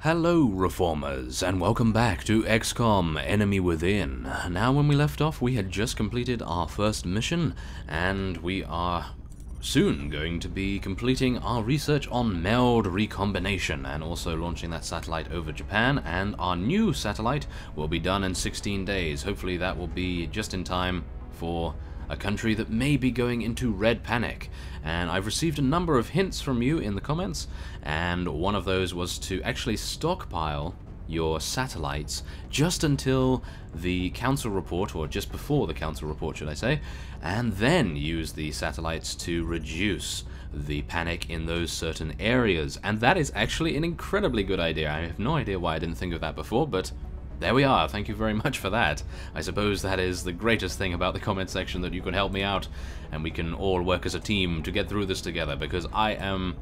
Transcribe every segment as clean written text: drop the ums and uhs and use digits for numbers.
Hello Reformers, and welcome back to XCOM Enemy Within. Now when we left off we had just completed our first mission, and we are soon going to be completing our research on meld recombination and also launching that satellite over Japan, and our new satellite will be done in 16 days. Hopefully that will be just in time for a country that may be going into red panic. And I've received a number of hints from you in the comments, and one of those was to actually stockpile your satellites just until the council report, or just before the council report should I say, and then use the satellites to reduce the panic in those certain areas. And that is actually an incredibly good idea. I have no idea why I didn't think of that before, but there we are. Thank you very much for that. I suppose that is the greatest thing about the comment section, that you can help me out and we can all work as a team to get through this together, because I am,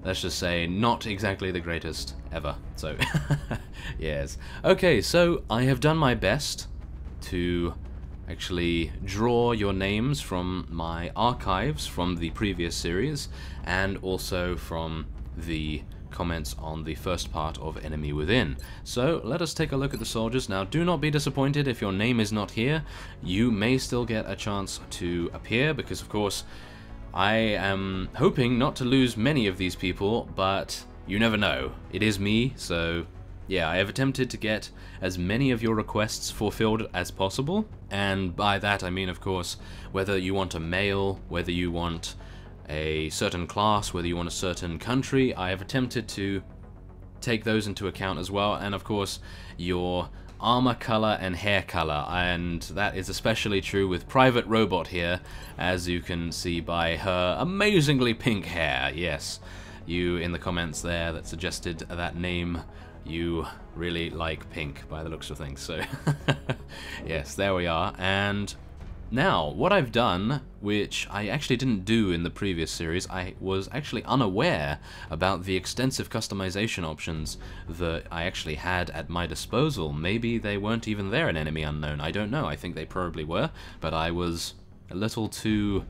let's just say, not exactly the greatest ever. So, yes. Okay, so I have done my best to actually draw your names from my archives from the previous series, and also from the comments on the first part of Enemy Within. So let us take a look at the soldiers. Now do not be disappointed if your name is not here. You may still get a chance to appear, because of course I am hoping not to lose many of these people, but you never know. It is me, so yeah, I have attempted to get as many of your requests fulfilled as possible, and by that I mean of course whether you want a male, whether you want a certain class, whether you want a certain country. I have attempted to take those into account as well, and of course your armor color and hair color, and that is especially true with Private Robot here, as you can see by her amazingly pink hair. Yes, you in the comments there that suggested that name, you really like pink by the looks of things, so yes, there we are. And now, what I've done, which I actually didn't do in the previous series, I was actually unaware about the extensive customization options that I actually had at my disposal. Maybe they weren't even there in Enemy Unknown, I don't know. I think they probably were, but I was a little too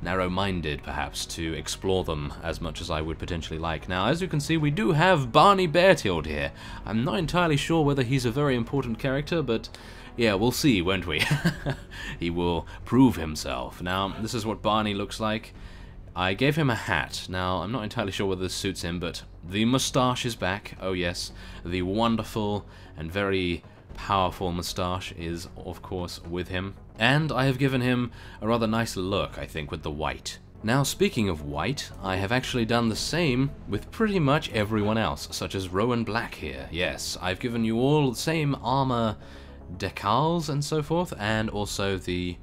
narrow-minded, perhaps, to explore them as much as I would potentially like. Now, as you can see, we do have Barney Beartailed here. I'm not entirely sure whether he's a very important character, but yeah, we'll see, won't we? He will prove himself. Now, this is what Barney looks like. I gave him a hat. Now, I'm not entirely sure whether this suits him, but the moustache is back. Oh yes, the wonderful and very powerful moustache is, of course, with him. And I have given him a rather nice look, I think, with the white. Now, speaking of white, I have actually done the same with pretty much everyone else, such as Rowan Black here. Yes, I've given you all the same armor decals and so forth, and also the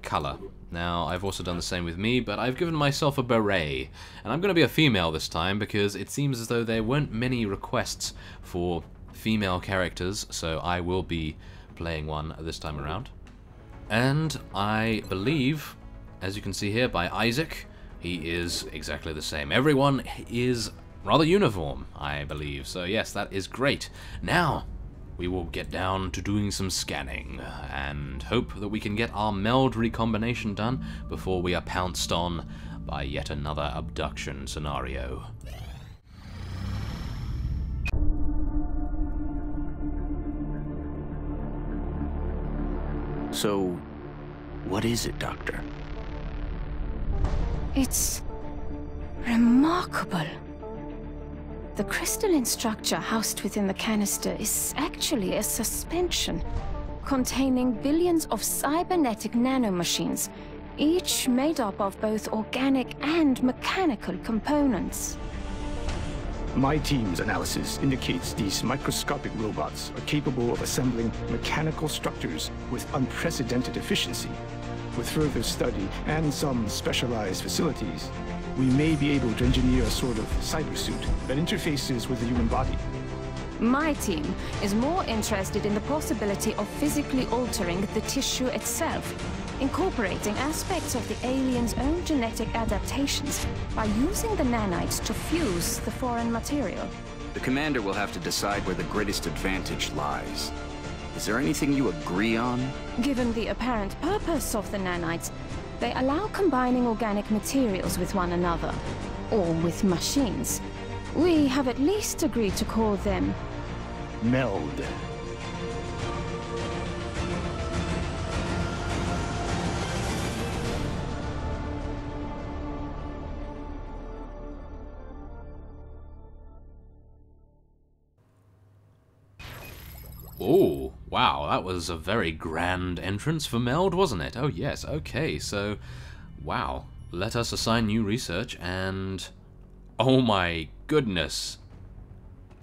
color. Now, I've also done the same with me, but I've given myself a beret, and I'm going to be a female this time, because it seems as though there weren't many requests for female characters, so I will be playing one this time around. And I believe, as you can see here by Isaac, he is exactly the same. Everyone is rather uniform, I believe, so yes, that is great. Now, we will get down to doing some scanning, and hope that we can get our meld recombination done before we are pounced on by yet another abduction scenario. So, what is it, Doctor? It's remarkable. The crystalline structure housed within the canister is actually a suspension containing billions of cybernetic nanomachines, each made up of both organic and mechanical components. My team's analysis indicates these microscopic robots are capable of assembling mechanical structures with unprecedented efficiency. With further study and some specialized facilities, we may be able to engineer a sort of cybersuit that interfaces with the human body. My team is more interested in the possibility of physically altering the tissue itself, incorporating aspects of the alien's own genetic adaptations by using the nanites to fuse the foreign material. The commander will have to decide where the greatest advantage lies. Is there anything you agree on? Given the apparent purpose of the nanites, they allow combining organic materials with one another, or with machines. We have at least agreed to call them Meld. Oh, wow, that was a very grand entrance for Meld, wasn't it? Oh yes, okay, so, wow. Let us assign new research, and... oh my goodness.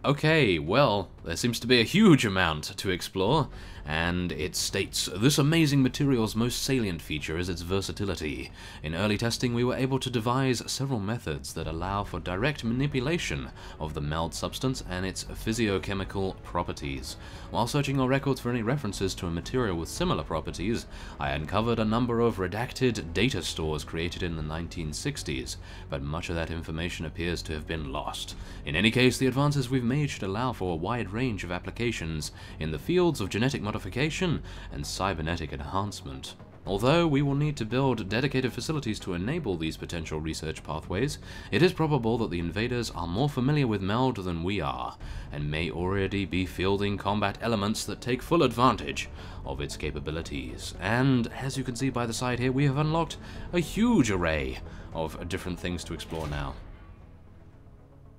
Okay, well, there seems to be a huge amount to explore, and it states, this amazing material's most salient feature is its versatility. In early testing, we were able to devise several methods that allow for direct manipulation of the meld substance and its physiochemical properties. While searching our records for any references to a material with similar properties, I uncovered a number of redacted data stores created in the 1960s, but much of that information appears to have been lost. In any case, the advances we've made should allow for a wide range of applications in the fields of genetic modification and cybernetic enhancement. Although we will need to build dedicated facilities to enable these potential research pathways, it is probable that the invaders are more familiar with Meld than we are, and may already be fielding combat elements that take full advantage of its capabilities. And as you can see by the side here, we have unlocked a huge array of different things to explore now,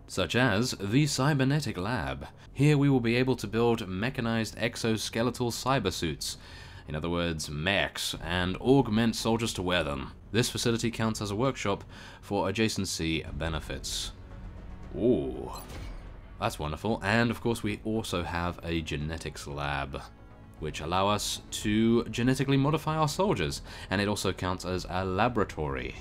such as the Cybernetic Lab. Here we will be able to build mechanized exoskeletal cybersuits, in other words, mechs, and augment soldiers to wear them. This facility counts as a workshop for adjacency benefits. Ooh, that's wonderful. And of course we also have a genetics lab, which allow us to genetically modify our soldiers, and it also counts as a laboratory.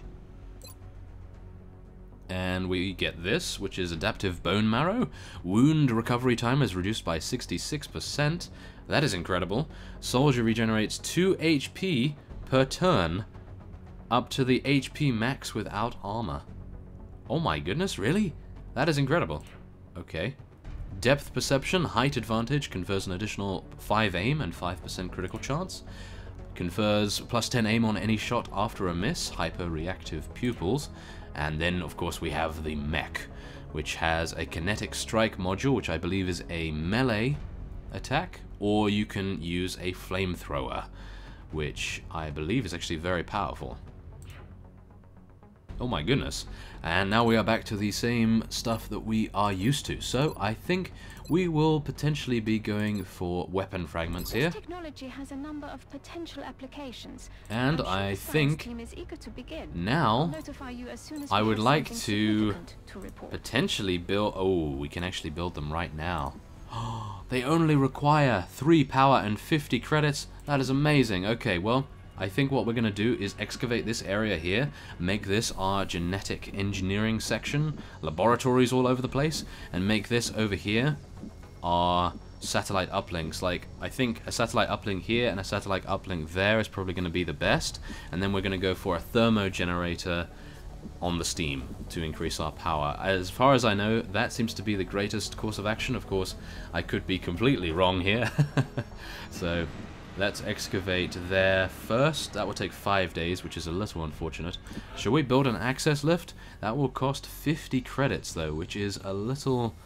And we get this, which is adaptive bone marrow. Wound recovery time is reduced by 66%. That is incredible. Soldier regenerates 2 HP per turn, up to the HP max without armor. Oh my goodness, really? That is incredible. Okay. Depth perception, height advantage, confers an additional 5 aim and 5% critical chance. Confers plus 10 aim on any shot after a miss, hyper-reactive pupils. And then, of course, we have the mech, which has a kinetic strike module, which I believe is a melee attack, or you can use a flamethrower, which I believe is actually very powerful. Oh my goodness. And now we are back to the same stuff that we are used to. So I think we will potentially be going for weapon fragments here. This technology has a number of potential applications. And I think now I would like to potentially build... oh, we can actually build them right now. They only require 3 power and 50 credits. That is amazing. Okay, well, I think what we're going to do is excavate this area here, make this our genetic engineering section, laboratories all over the place, and make this over here our satellite uplinks. Like, I think a satellite uplink here and a satellite uplink there is probably going to be the best, and then we're going to go for a thermo generator on the steam to increase our power. As far as I know, that seems to be the greatest course of action. Of course, I could be completely wrong here. So let's excavate there first. That will take 5 days, which is a little unfortunate. Shall we build an access lift? That will cost 50 credits though, which is a little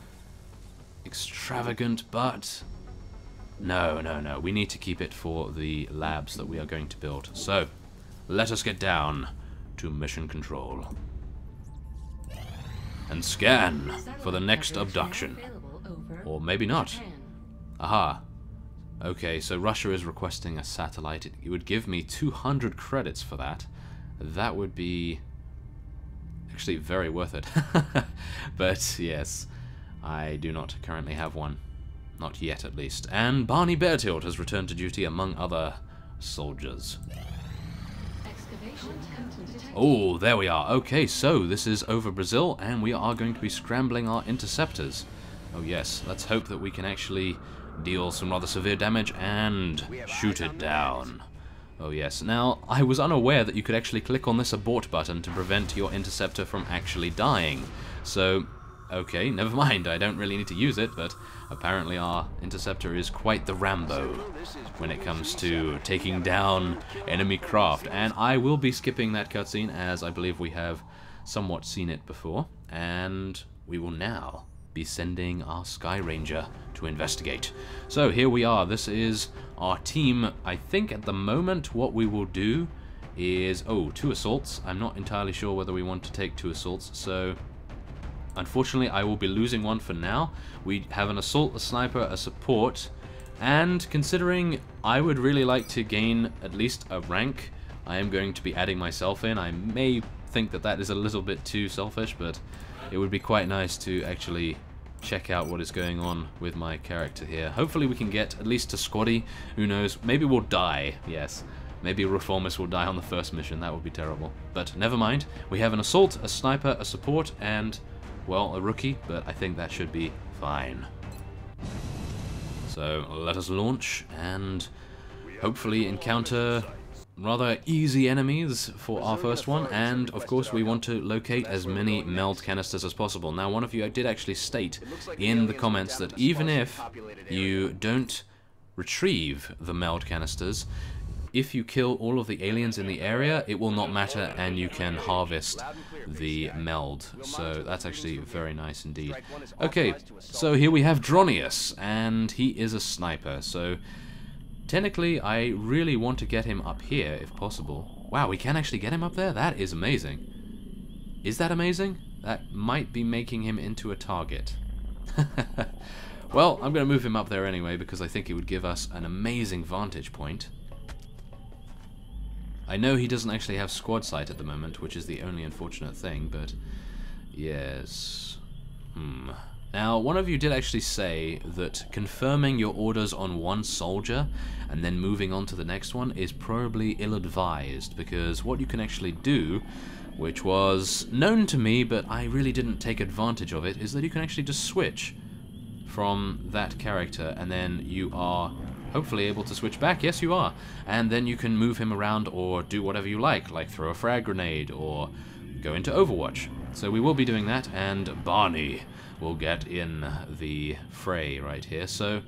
extravagant, but no, we need to keep it for the labs that we are going to build. So let us get down to mission control and scan for the next abduction, or maybe not. Aha. Okay, so Russia is requesting a satellite. It would give me 200 credits for that. That would be actually very worth it. But yes, I do not currently have one. Not yet, at least. And Barney Beartilt has returned to duty among other soldiers. Oh, there we are. Okay, so this is over Brazil, and we are going to be scrambling our interceptors. Oh yes, let's hope that we can actually deal some rather severe damage and shoot it down. Oh yes, now I was unaware that you could actually click on this abort button to prevent your interceptor from actually dying. So, okay, never mind, I don't really need to use it, but apparently our interceptor is quite the Rambo when it comes to taking down enemy craft. And I will be skipping that cutscene, as I believe we have somewhat seen it before. And we will now be sending our Sky Ranger to investigate. So here we are. This is our team. I think at the moment what we will do is... oh, 2 assaults. I'm not entirely sure whether we want to take 2 assaults, so unfortunately I will be losing one for now. We have an assault, a sniper, a support, and considering I would really like to gain at least a rank, I am going to be adding myself in. I may think that that is a little bit too selfish, but it would be quite nice to actually check out what is going on with my character here. Hopefully we can get at least a squaddy. Who knows? Maybe we'll die. Yes. Maybe a Reformist will die on the first mission. That would be terrible. But never mind. We have an assault, a sniper, a support, and, well, a rookie, but I think that should be fine. So let us launch and hopefully encounter rather easy enemies for our first one, and of course we want to locate as many meld canisters as possible. Now, one of you did actually state in the comments that even if you don't retrieve the meld canisters, if you kill all of the aliens in the area, it will not matter and you can harvest the meld. So that's actually very nice indeed. Okay, so here we have Dronius, and he is a sniper, so technically, I really want to get him up here, if possible. Wow, we can actually get him up there? That is amazing. Is that amazing? That might be making him into a target. Well, I'm going to move him up there anyway, because I think it would give us an amazing vantage point. I know he doesn't actually have squad sight at the moment, which is the only unfortunate thing, but yes. Now, one of you did actually say that confirming your orders on one soldier and then moving on to the next one is probably ill-advised, because what you can actually do, which was known to me but I really didn't take advantage of it, is that you can actually just switch from that character and then you are hopefully able to switch back. Yes, you are. And then you can move him around or do whatever you like throw a frag grenade or go into Overwatch. So we will be doing that, and Barney will get in the fray right here. So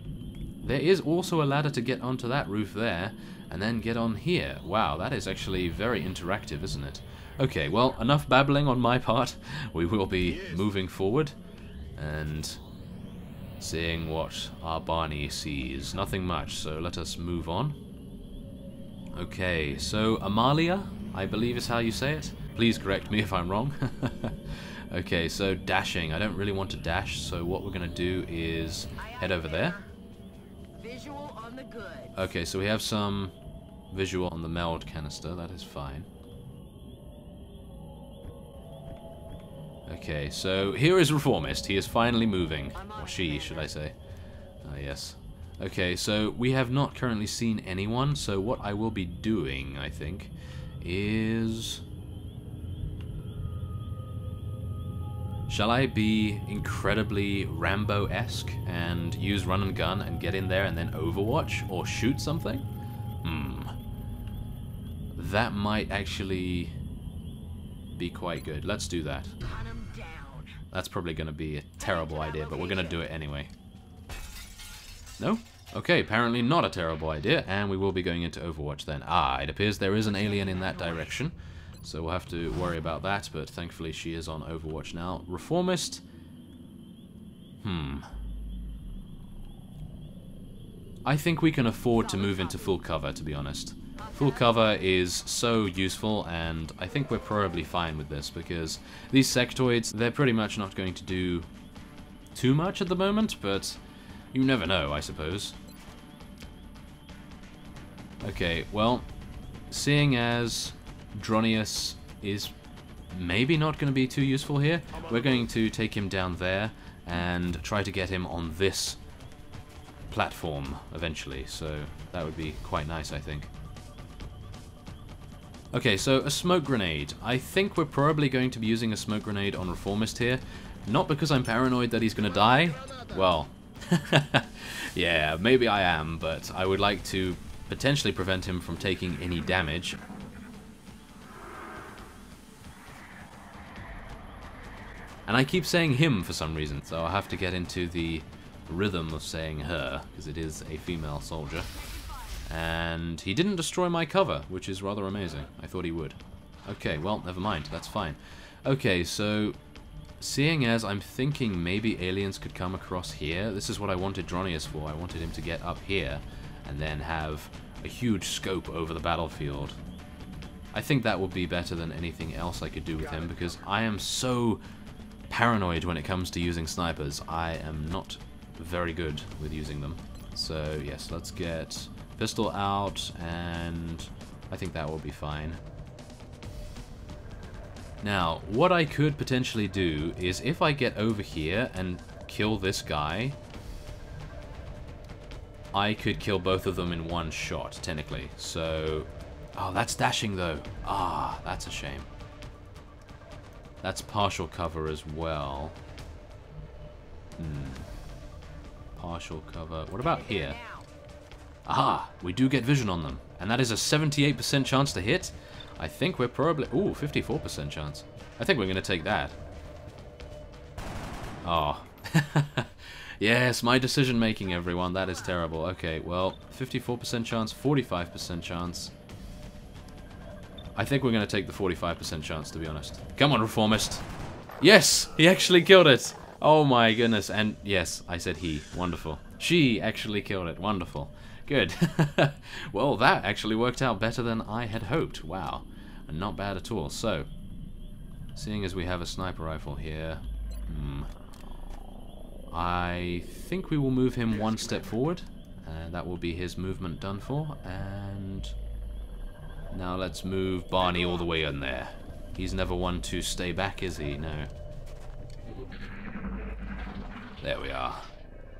there is also a ladder to get onto that roof there and then get on here. Wow, that is actually very interactive, isn't it? Okay, well, enough babbling on my part. We will be moving forward and seeing what our Barney sees. Nothing much, so let us move on. Okay, so Amalia, I believe is how you say it. Please correct me if I'm wrong. Okay, so dashing. I don't really want to dash, so what we're going to do is head over there. Visual on the goods. Okay, so we have some visual on the meld canister. That is fine. Okay, so here is Reformist. He is finally moving. Or she, should I say. Yes. Okay, so we have not currently seen anyone, so what I will be doing, I think, is... shall I be incredibly Rambo-esque and use run and gun and get in there and then Overwatch or shoot something? That might actually be quite good. Let's do that. That's probably going to be a terrible idea, but we're going to do it anyway. No? Okay, apparently not a terrible idea, and we will be going into Overwatch then. Ah, it appears there is an alien in that direction. So we'll have to worry about that, but thankfully she is on Overwatch now. Reformist. I think we can afford to move into full cover, to be honest. Full cover is so useful, and I think we're probably fine with this, because these sectoids, they're pretty much not going to do too much at the moment, but you never know, I suppose. Okay, well, seeing as Dronius is maybe not going to be too useful here, we're going to take him down there and try to get him on this platform eventually, so that would be quite nice, I think. Okay, so a smoke grenade. I think we're probably going to be using a smoke grenade on Reformist here, not because I'm paranoid that he's going to die. Well, yeah, maybe I am, but I would like to potentially prevent him from taking any damage. And I keep saying him for some reason, so I'll have to get into the rhythm of saying her, because it is a female soldier. And he didn't destroy my cover, which is rather amazing. I thought he would. Okay, well, never mind. That's fine. Okay, so seeing as I'm thinking maybe aliens could come across here, this is what I wanted Dronius for. I wanted him to get up here and then have a huge scope over the battlefield. I think that would be better than anything else I could do with him, because I am so paranoid when it comes to using snipers. I am not very good with using them. So yes, let's get pistol out, and I think that will be fine. Now, what I could potentially do is if I get over here and kill this guy, I could kill both of them in one shot, technically. So, oh, that's dashing though. Ah, that's a shame. That's partial cover as well. Partial cover. What about here? Aha, we do get vision on them. And that is a 78% chance to hit. I think we're probably... Ooh, 54% chance. I think we're going to take that. Oh. Yes, my decision making, everyone. That is terrible. Okay, well, 54% chance, 45% chance. I think we're going to take the 45% chance, to be honest. Come on, Reformist. Yes, he actually killed it. Oh my goodness. And yes, I said he. Wonderful. She actually killed it. Wonderful. Good. Well, that actually worked out better than I had hoped. Wow. And not bad at all. So, seeing as we have a sniper rifle here, I think we will move him one step forward. That will be his movement done for. And now let's move Barney all the way in there. He's never one to stay back, is he? No. There we are.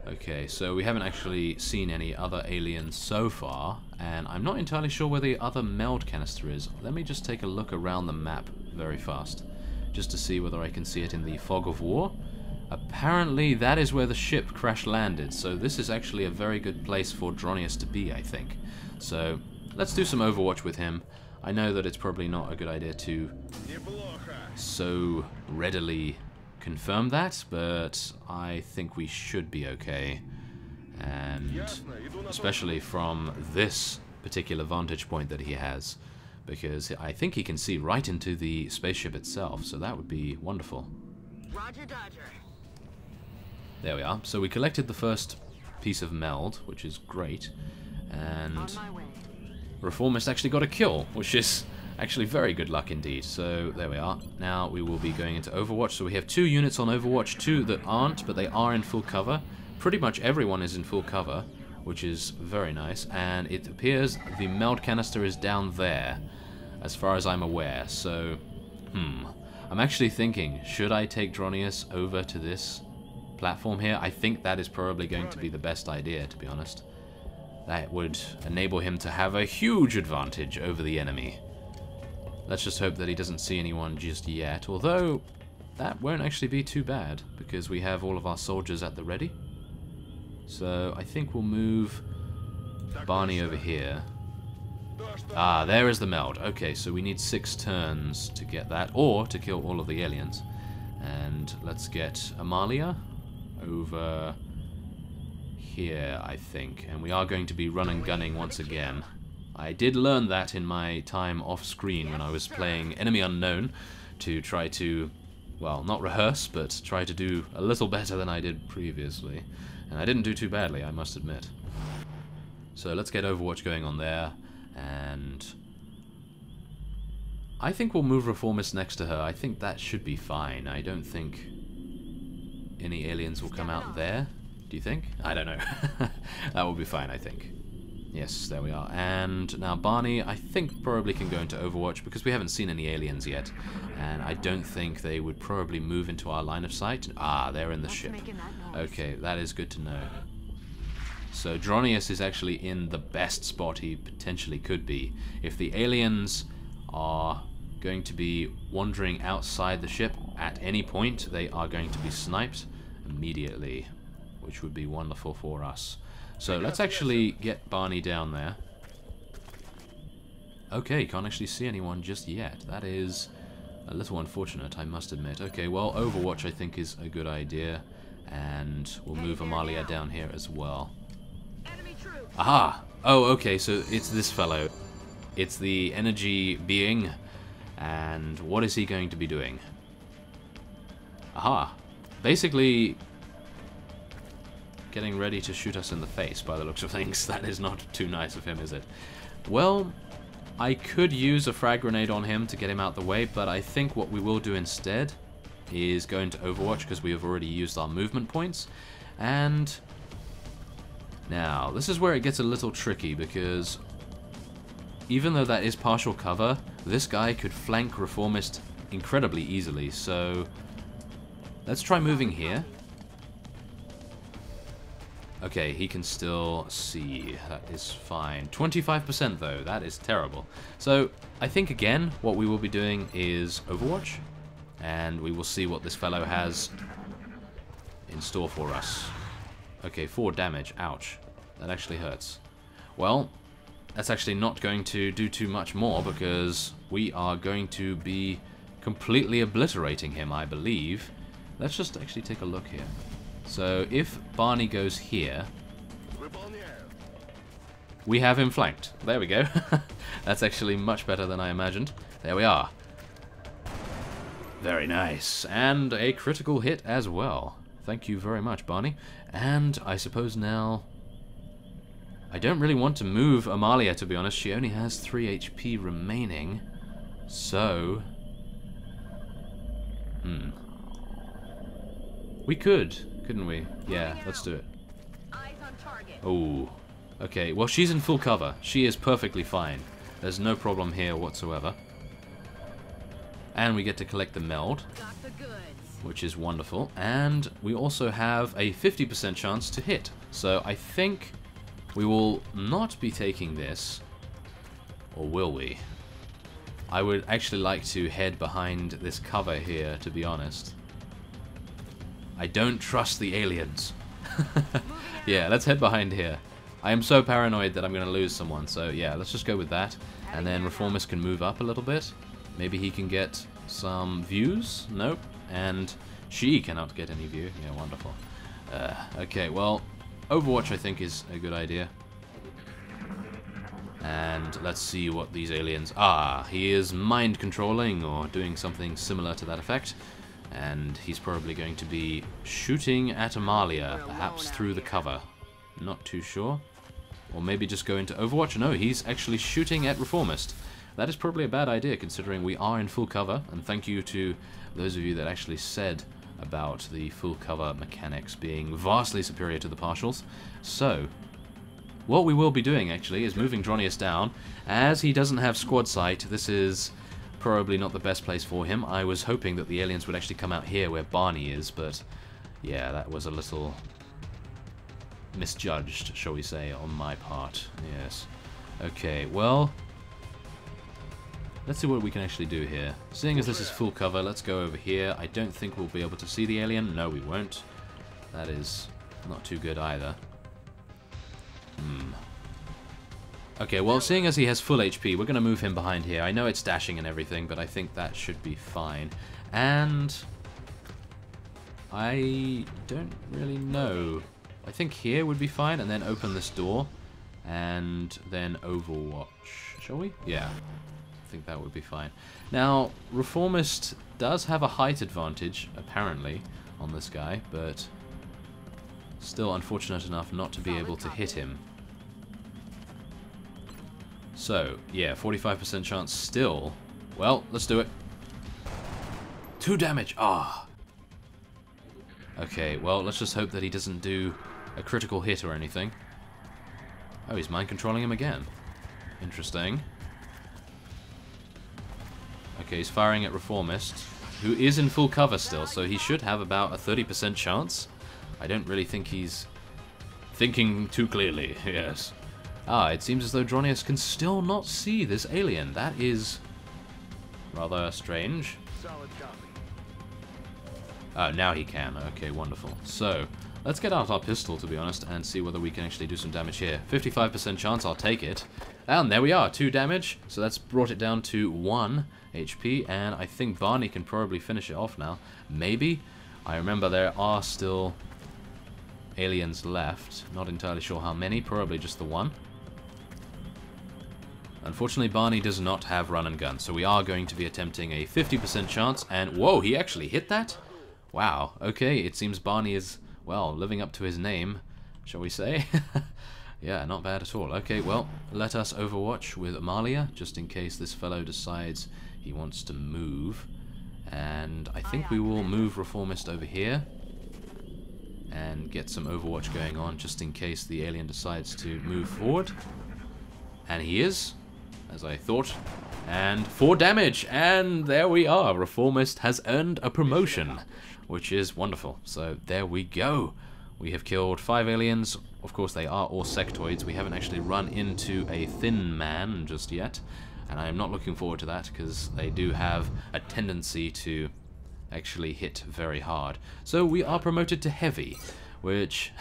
Okay, so we haven't actually seen any other aliens so far, and I'm not entirely sure where the other meld canister is. Let me just take a look around the map very fast, just to see whether I can see it in the fog of war. Apparently that is where the ship crash landed, so this is actually a very good place for Dronius to be, I think. So let's do some Overwatch with him. I know that it's probably not a good idea to so readily confirm that, but I think we should be okay. And especially from this particular vantage point that he has, because I think he can see right into the spaceship itself, so that would be wonderful. Roger, Dodger. There we are. So we collected the first piece of meld, which is great, and On my way. Reformist actually got a kill, which is actually very good luck indeed. So there we are. Now we will be going into Overwatch. So we have 2 units on Overwatch, 2 that aren't, but they are in full cover. Pretty much everyone is in full cover, which is very nice. And it appears the meld canister is down there, as far as I'm aware. So, I'm actually thinking, should I take Dronius over to this platform here? I think that is probably going to be the best idea, to be honest. That would enable him to have a huge advantage over the enemy. Let's just hope that he doesn't see anyone just yet, although that won't actually be too bad, because we have all of our soldiers at the ready. So I think we'll move Barney over here. Ah, there is the meld. Okay, so we need 6 turns to get that, or to kill all of the aliens. And let's get Amalia over here, I think. And we are going to be run and gunning once again. I did learn that in my time off screen when I was playing Enemy Unknown, to try to, well, not rehearse, but try to do a little better than I did previously. And I didn't do too badly, I must admit. So let's get Overwatch going on there, and I think we'll move Reformist next to her. I think that should be fine. I don't think any aliens will come out there. Do you think? I don't know. That will be fine, I think. Yes, there we are. And now Barney, I think, probably can go into Overwatch because we haven't seen any aliens yet. And I don't think they would probably move into our line of sight. Ah, they're in the ship. Okay, that is good to know. So Dronius is actually in the best spot he potentially could be. If the aliens are going to be wandering outside the ship at any point, they are going to be sniped immediately, which would be wonderful for us. So let's actually get Barney down there. Okay, can't actually see anyone just yet. That is a little unfortunate, I must admit. Okay, well, Overwatch I think is a good idea. And we'll move Amalia down here as well. Aha! Oh, okay, so it's this fellow. It's the energy being. And what is he going to be doing? Aha. Basically getting ready to shoot us in the face by the looks of things. That is not too nice of him, is it? Well, I could use a frag grenade on him to get him out the way, but I think what we will do instead is go into Overwatch because we have already used our movement points. And now, this is where it gets a little tricky because even though that is partial cover, this guy could flank Reformist incredibly easily. So let's try moving here. Okay, he can still see. That is fine. 25% though, that is terrible. So I think again what we will be doing is Overwatch, and we will see what this fellow has in store for us. Okay, 4 damage. Ouch. That actually hurts. Well, that's actually not going to do too much more because we are going to be completely obliterating him, I believe. Let's just actually take a look here. So if Barney goes here, we have him flanked. There we go. That's actually much better than I imagined. There we are. Very nice. And a critical hit as well. Thank you very much, Barney. And I suppose now I don't really want to move Amalia, to be honest. She only has 3 HP remaining. So we could, couldn't we? Yeah, let's do it. Oh, okay. Well, she's in full cover. She is perfectly fine. There's no problem here whatsoever. And we get to collect the meld, which is wonderful. And we also have a 50% chance to hit. So I think we will not be taking this. Or will we? I would actually like to head behind this cover here, to be honest. I don't trust the aliens. Yeah, let's head behind here. I am so paranoid that I'm going to lose someone, so yeah, let's just go with that. And then Reformist can move up a little bit. Maybe he can get some views. Nope. And she cannot get any view. Yeah, wonderful. Okay, well, Overwatch I think is a good idea. And let's see what these aliens... Ah, he is mind controlling or doing something similar to that effect. And he's probably going to be shooting at Amalia, perhaps through the cover. Not too sure. Or maybe just go into Overwatch. No, he's actually shooting at Reformist. That is probably a bad idea considering we are in full cover. And thank you to those of you that actually said about the full cover mechanics being vastly superior to the partials. So what we will be doing actually is moving Dronius down. As he doesn't have squad sight, this is probably not the best place for him. I was hoping that the aliens would actually come out here where Barney is, but yeah, that was a little misjudged, shall we say, on my part. Yes. Okay, well, let's see what we can actually do here. Seeing as this is full cover, let's go over here. I don't think we'll be able to see the alien. No, we won't. That is not too good either. Okay, well, seeing as he has full HP, we're going to move him behind here. I know it's dashing and everything, but I think that should be fine. And I don't really know. I think here would be fine, and then open this door, and then Overwatch. Shall we? Yeah, I think that would be fine. Now, Reformist does have a height advantage, apparently, on this guy, but still unfortunate enough not to be able to hit him. So, yeah, 45% chance still. Well, let's do it. 2 damage. Ah. Okay, well, let's just hope that he doesn't do a critical hit or anything. Oh, he's mind controlling him again. Interesting. Okay, he's firing at Reformist, who is in full cover still, so he should have about a 30% chance. I don't really think he's thinking too clearly, yes. Ah, it seems as though Dronius can still not see this alien. That is rather strange. Now he can. Okay, wonderful. So, let's get out our pistol, to be honest, and see whether we can actually do some damage here. 55% chance, I'll take it. And there we are, 2 damage. So that's brought it down to 1 HP, and I think Barney can probably finish it off now. Maybe? I remember there are still aliens left. Not entirely sure how many, probably just the 1. Unfortunately, Barney does not have run and gun, so we are going to be attempting a 50% chance, and whoa, he actually hit that? Wow, okay, it seems Barney is, well, living up to his name, shall we say? Yeah, not bad at all. Okay, well, let us overwatch with Amalia, just in case this fellow decides he wants to move. And I think we will move Reformist over here and get some overwatch going on, just in case the alien decides to move forward. And he is, as I thought. And 4 damage, and there we are. Reformist has earned a promotion, which is wonderful. So there we go. We have killed 5 aliens. Of course, they are all sectoids. We haven't actually run into a thin man just yet, and I am not looking forward to that, because they do have a tendency to actually hit very hard. So we are promoted to heavy, which,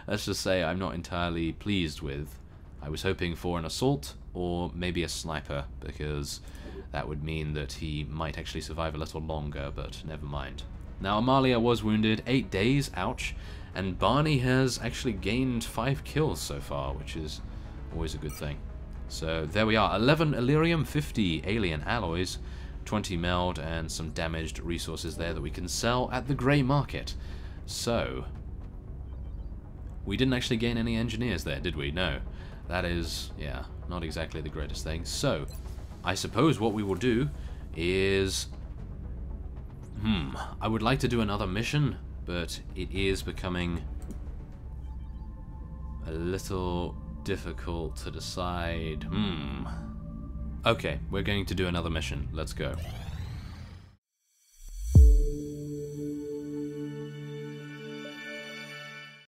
let's just say, I'm not entirely pleased with. I was hoping for an assault, or maybe a sniper, because that would mean that he might actually survive a little longer, but never mind. Now, Amalia was wounded, 8 days, ouch, and Barney has actually gained 5 kills so far, which is always a good thing. So there we are, 11 Illyrium, 50 alien alloys, 20 meld, and some damaged resources there that we can sell at the grey market. So, we didn't actually gain any engineers there, did we? No. That is, yeah, not exactly the greatest thing. So, I suppose what we will do is... I would like to do another mission, but it is becoming a little difficult to decide. Okay, we're going to do another mission. Let's go.